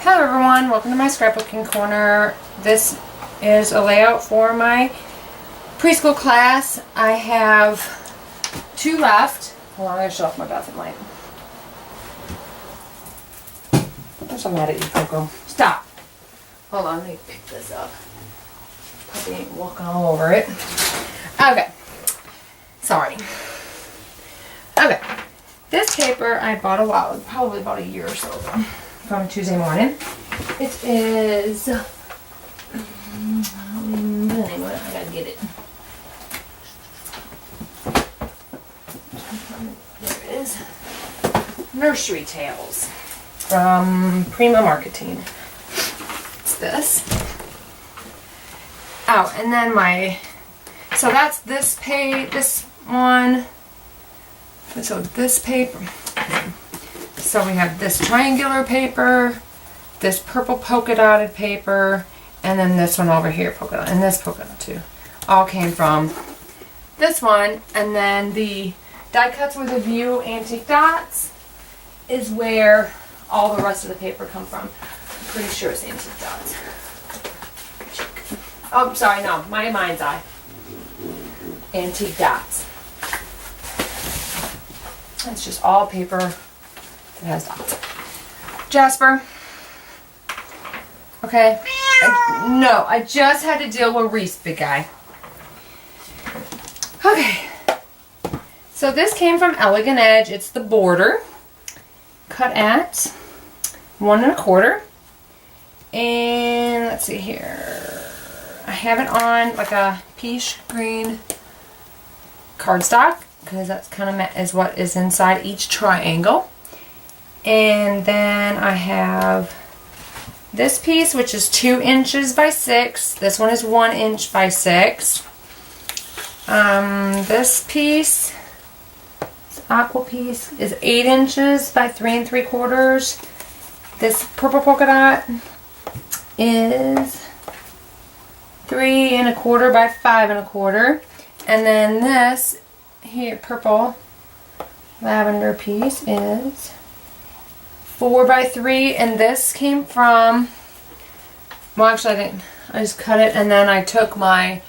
Hello everyone, welcome to my scrapbooking corner. This is a layout for my preschool class. I have 2 left. Hold on, I'm going to show off my bathroom light. I'm so mad at you, Coco. Stop. Hold on, let me pick this up. Puppy ain't walking all over it. Okay. Sorry. Okay. This paper I bought a while, probably about a year or so ago, from Tuesday morning. It is, I gotta get it. There it is. Nursery Tales from Prima Marketing. It's this. Oh, and then so that's this page, this one. So this paper. So we have this triangular paper, this purple polka dotted paper, and then this one over here polka dot, and this polka dot too. All came from this one, and then the die cuts with a view antique dots is where all the rest of the paper come from. I'm pretty sure it's antique dots. Oh, sorry, no, my mind's eye. Antique dots. It's just all paper that has dots. Jasper. Okay. I just had to deal with Reese, big guy. Okay. So this came from Elegant Edge. It's the border. Cut at 1 1/4. And let's see here. I have it on like a peach green cardstock, because that's kind of is what is inside each triangle. And then I have this piece, which is 2 inches by 6. This one is 1 inch by 6. This piece, this aqua piece, is 8 inches by 3 3/4. This purple polka dot is 3 1/4 by 5 1/4. And then this here purple lavender piece is 4 by 3, and this came from, well, actually I didn't, I just cut it, and then I took my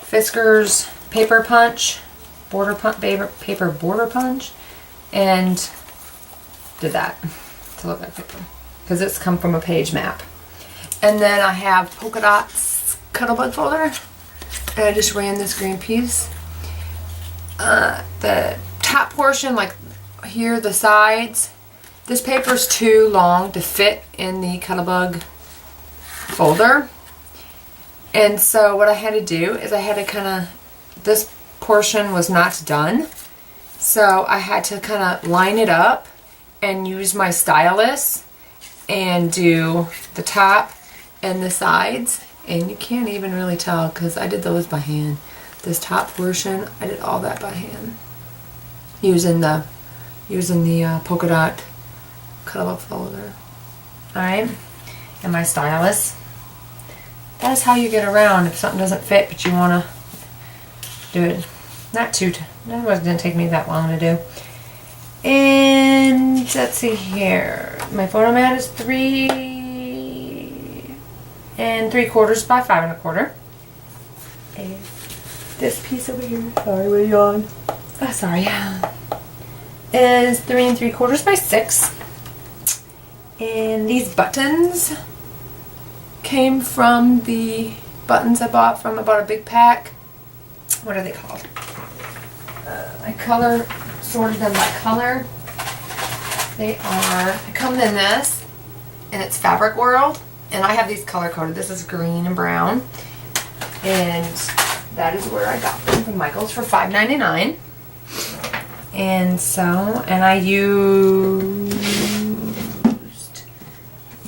Fiskars paper punch, paper border punch, and did that to look like paper, because it's come from a page map. And then I have polka dots Cuttlebug folder, and I just ran this green piece. The top portion, like here, the sides, this paper is too long to fit in the Cuttlebug folder. And so what I had to do is I had to kind of, this portion was not done. So I had to kind of line it up and use my stylus and do the top and the sides. And you can't even really tell because I did those by hand. This top portion, I did all that by hand, using the polka dot Cuttlebug folder. All right, and my stylus. That is how you get around if something doesn't fit, but you want to do it. That didn't take me that long to do. And let's see here. My photo mat is 3 3/4 by 5 1/4. And this piece over here, sorry, we're yawn. Oh, sorry, is 3 3/4 by 6. And these buttons came from the buttons I bought from, I bought a big pack. What are they called? I sorted them by color. They come in this, and it's Fabric World. And I have these color coded. This is green and brown. And that is where I got them from Michael's for $5.99. And so, and I used,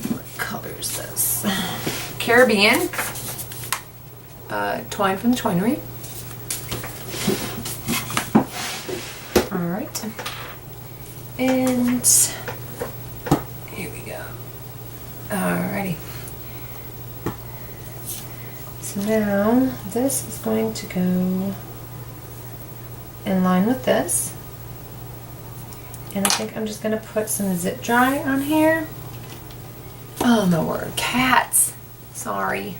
what color is this? Caribbean twine from the Twinery. Alright. And here we go. Alrighty. So now this is going to go in line with this. And I think I'm just going to put some zip dry on here. Oh, Oh my word, cats. Sorry.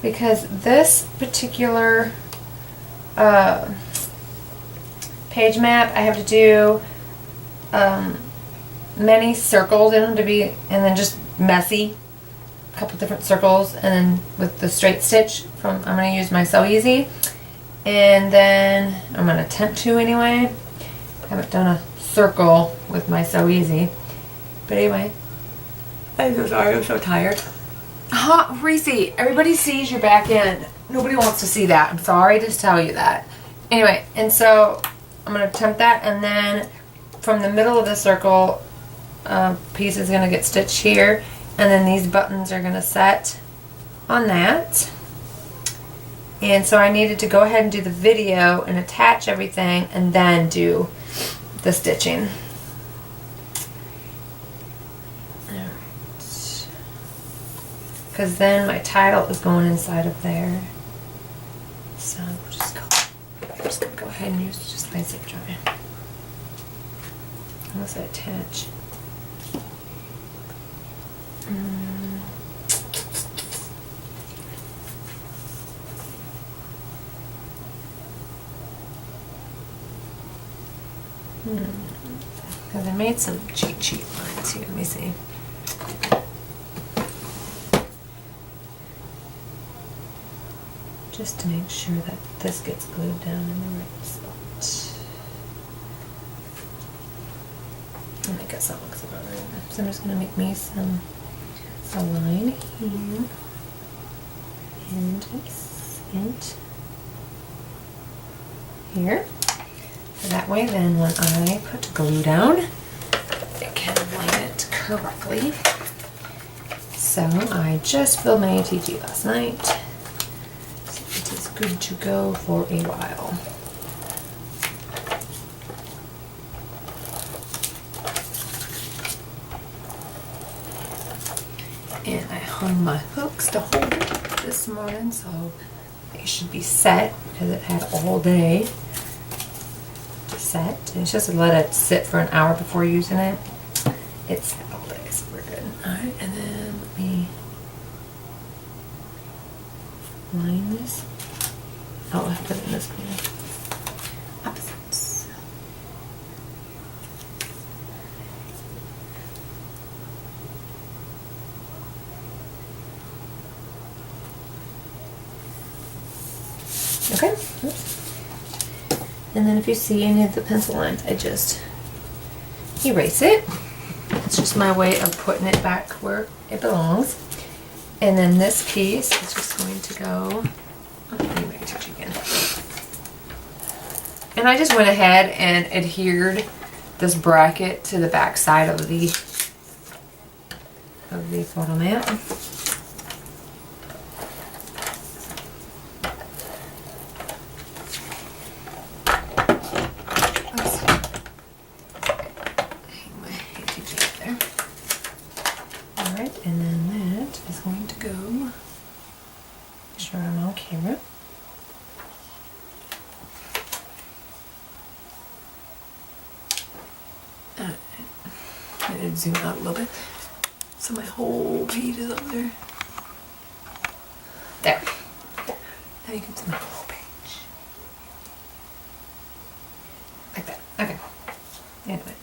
Because this particular page map, I have to do many circles. They don't have to be, and then just messy. A couple different circles, and then with the straight stitch I'm going to use my Sew Easy. And then I'm going to attempt to anyway. I haven't done a circle with my Sew Easy. But anyway, I'm so sorry, I'm so tired. Reese, everybody sees your back end. Nobody wants to see that. I'm sorry to tell you that. Anyway, and so I'm going to attempt that, and then from the middle of the circle, piece is going to get stitched here, and then these buttons are going to set on that. And so I needed to go ahead and do the video and attach everything and then do the stitching. Alright. Because then my title is going inside of there. So I'm just going to go ahead and use just my zip tie. Unless I attach. Because I made some cheat sheet lines here. Let me see. Just to make sure that this gets glued down in the right spot. I'll make it sound like it's about right. So I'm just going to make me a line here. And here. So that way then when I put glue down, it can line it correctly. So I just filled my ATG last night. So it is good to go for a while. And I hung my hooks to hold it this morning, so they should be set because it had all day to set. And it's just to let it sit for an hour before using it. It's set all day, so we're good. Alright, and then let me line this. Oh, I put it in this one. Opposites. Okay. Oops. And then if you see any of the pencil lines, I just erase it. It's just my way of putting it back where it belongs. And then this piece is just going to go. Oh, let me touch it again. And I just went ahead and adhered this bracket to the back side of the photo mat. And then that is going to go, make sure I'm on camera. I did zoom out a little bit. So my whole page is up there. There. Now you can see my whole page. Like that. Okay. Anyway.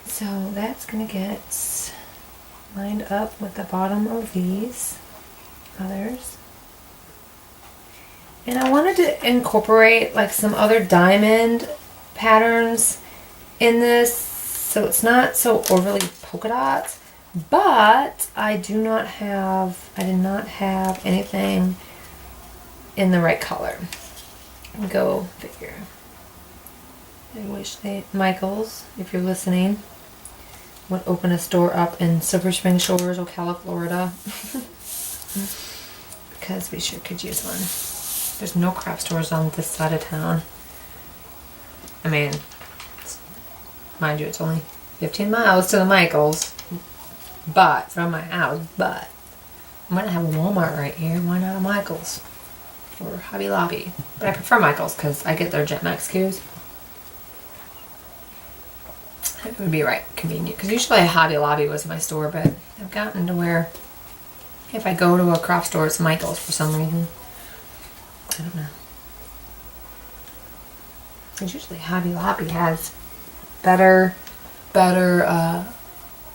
So that's going to get lined up with the bottom of these others. And I wanted to incorporate like some other diamond patterns in this so it's not so overly polka dots, but I did not have anything in the right color. Go figure. I wish Michaels, if you're listening, would open a store up in Silver Spring Shores, Ocala, Florida. Because we sure could use one. There's no craft stores on this side of town. I mean, mind you, it's only 15 miles to the Michaels, but from my house, but I'm gonna have a Walmart right here. Why not a Michaels or Hobby Lobby? But I prefer Michaels because I get their Jet Max SKUs. It would be right convenient, because usually Hobby Lobby was my store, but I've gotten to where if I go to a craft store, it's Michael's for some reason. I don't know. Because usually Hobby Lobby has better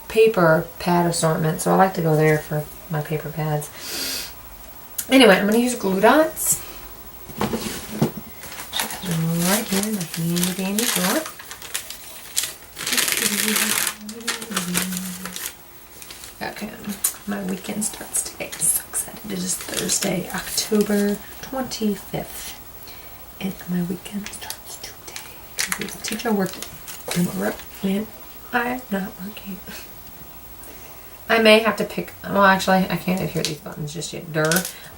paper pad assortment, so I like to go there for my paper pads. Anyway, I'm going to use glue dots. Right here in the handy dandy drawer. Okay, my weekend starts today. I'm so excited. It is Thursday, October 25th. And my weekend starts today. Because the teacher worked tomorrow and I'm not working. I may have to pick, well actually I can't adhere these buttons just yet.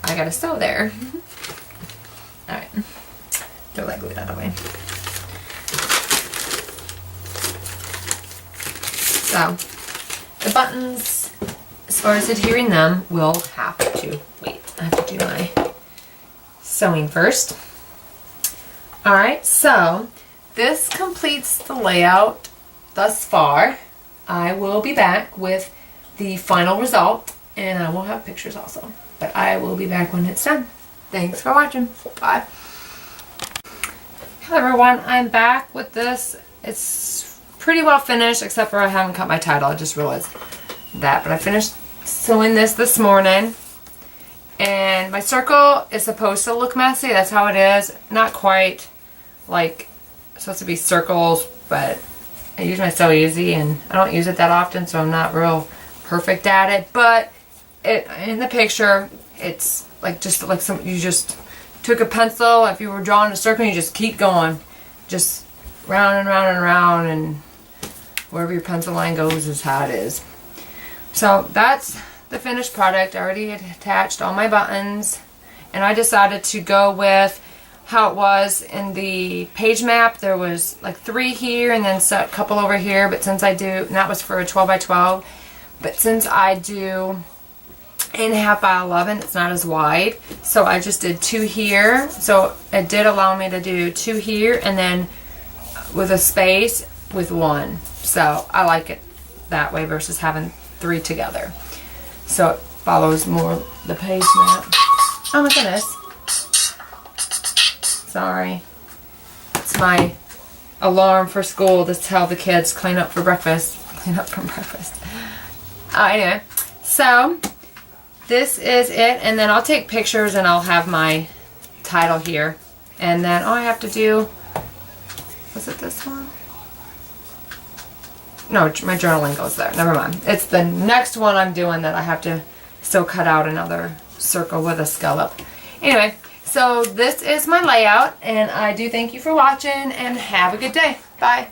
I gotta sew there. Alright. Throw that glue dot away. So, the buttons, as far as adhering them, will have to wait. I have to do my sewing first. Alright, so this completes the layout thus far. I will be back with the final result, and I will have pictures also. But I will be back when it's done. Thanks for watching. Bye. Hello everyone, I'm back with this. It's pretty well finished, except for I haven't cut my title. I just realized that. But I finished sewing this morning. And my circle is supposed to look messy. That's how it is. Not quite like it's supposed to be circles, but I use my Sew Easy and I don't use it that often, so I'm not real perfect at it. But in the picture, it's like just like you just took a pencil. If you were drawing a circle, you just keep going, just round and round and round, and wherever your pencil line goes is how it is. So that's the finished product. I already attached all my buttons, and I decided to go with how it was in the page map. There was like 3 here and then a couple over here, but since I do, and that was for a 12 by 12, but since I do 8.5 by 11, it's not as wide, so I just did 2 here. So it did allow me to do 2 here and then with a space with 1. So I like it that way versus having 3 together. So it follows more the page map. Oh my goodness. Sorry. It's my alarm for school to tell the kids clean up for breakfast. Clean up from breakfast. Anyway, so this is it, and then I'll take pictures and I'll have my title here. And then all I have to do, was it this one? No, my journaling goes there. Never mind. It's the next one I'm doing that I have to still cut out another circle with a scallop. Anyway, so this is my layout, and I do thank you for watching, and have a good day. Bye.